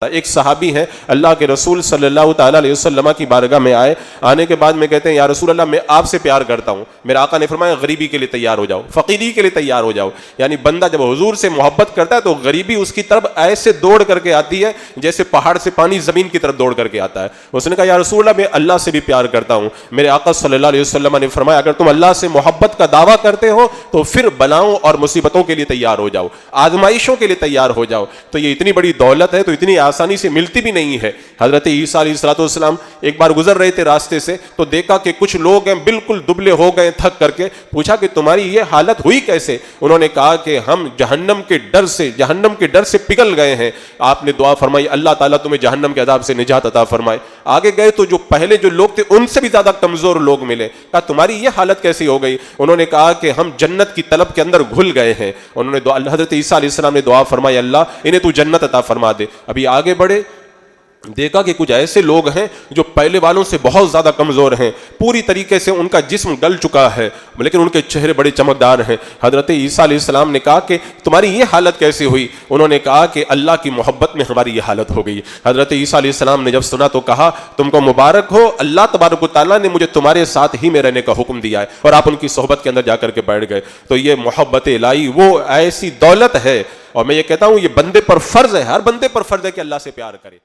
ایک صحابی ہیں اللہ کے رسول صلی اللہ تعالیٰ علیہ وسلم کی بارگاہ میں آئے، آنے کے بعد میں کہتے ہیں یا رسول اللہ میں آپ سے پیار کرتا ہوں۔ میرے آقا نے فرمایا غریبی کے لیے تیار ہو جاؤ، فقیری کے لیے تیار ہو جاؤ۔ یعنی بندہ جب حضور سے محبت کرتا ہے تو غریبی اس کی طرف ایسے دوڑ کر کے آتی ہے جیسے پہاڑ سے پانی زمین کی طرف دوڑ کر کے آتا ہے۔ اس نے کہا یا رسول اللہ میں اللہ سے بھی پیار کرتا ہوں۔ میرے آقا صلی اللہ علیہ وسلم نے فرمایا اگر تم اللہ سے محبت کا دعویٰ کرتے ہو تو پھر بلاؤں اور مصیبتوں کے لیے تیار ہو جاؤ، آزمائشوں کے لیے تیار ہو جاؤ۔ تو یہ اتنی بڑی دولت ہے تو اتنی آسانی سے ملتی بھی نہیں ہے۔ حضرت عیسیٰ علیہ السلام ایک بار گزر رہے تھے راستے سے تو دیکھا کہ کچھ لوگ ہیں بالکل دبلے ہو گئے تھک کر کے، پوچھا کہ تمہاری یہ حالت ہوئی کیسے؟ انہوں نے کہا کہ ہم جہنم کے ڈر سے پگھل گئے ہیں۔ آپ نے دعا فرمائی اللہ تعالیٰ تمہیں جہنم کے عذاب سے نجات عطا فرمائے۔ آگے گئے تو جو پہلے جو لوگ تھے ان سے بھی زیادہ کمزور لوگ ملے، کہا تمہاری یہ حالت کیسی ہو گئی؟ انہوں نے کہا کہ ہم جنت کی طلب کے اندر گھل گئے ہیں۔ انہوں نے حضرت عیسیٰ علیہ السلام نے دعا فرمائی اللہ انہیں تو جنت عطا فرما دے۔ ابھی آگے بڑھے، دیکھا کہ کچھ ایسے لوگ ہیں جو پہلے والوں سے بہت زیادہ کمزور ہیں، پوری طریقے سے ان کا جسم گل چکا ہے لیکن ان کے چہرے بڑے چمکدار ہیں۔ حضرت عیسیٰ علیہ السلام نے کہا کہ تمہاری یہ حالت کیسی ہوئی؟ انہوں نے کہا کہ اللہ کی محبت میں ہماری یہ حالت ہو گئی۔ حضرت عیسیٰ علیہ السلام نے جب سنا تو کہا تم کو مبارک ہو، اللہ تبارک و تعالیٰ نے مجھے تمہارے ساتھ ہی میں رہنے کا حکم دیا ہے، اور آپ ان کی صحبت کے اندر جا کر کے بیٹھ گئے۔ تو یہ محبت الہی وہ ایسی دولت ہے، اور میں یہ کہتا ہوں یہ بندے پر فرض ہے، ہر بندے پر فرض ہے کہ اللہ سے پیار کرے۔